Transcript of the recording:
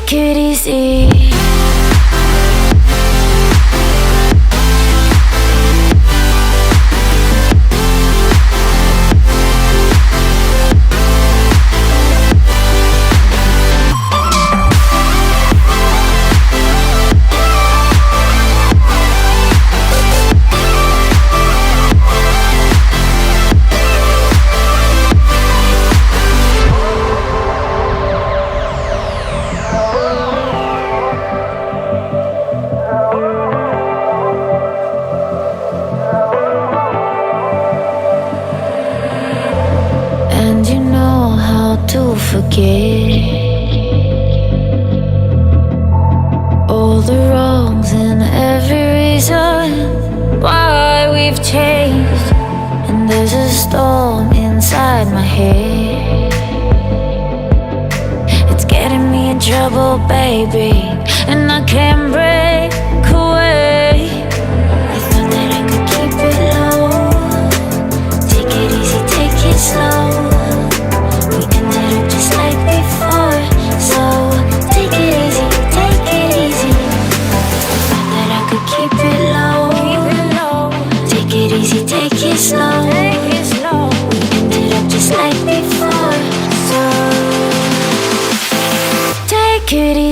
Take it easy. And you know how to forget all the wrongs and every reason why we've changed. And there's a storm inside my head, it's getting me in trouble, baby, and I can't break away. I thought that I could keep it low, take it easy, take it slow. We ended up just like before, so take it easy, take it easy. I thought that I could keep it low, take it easy, take it slow. We ended up just like before, so take it easy.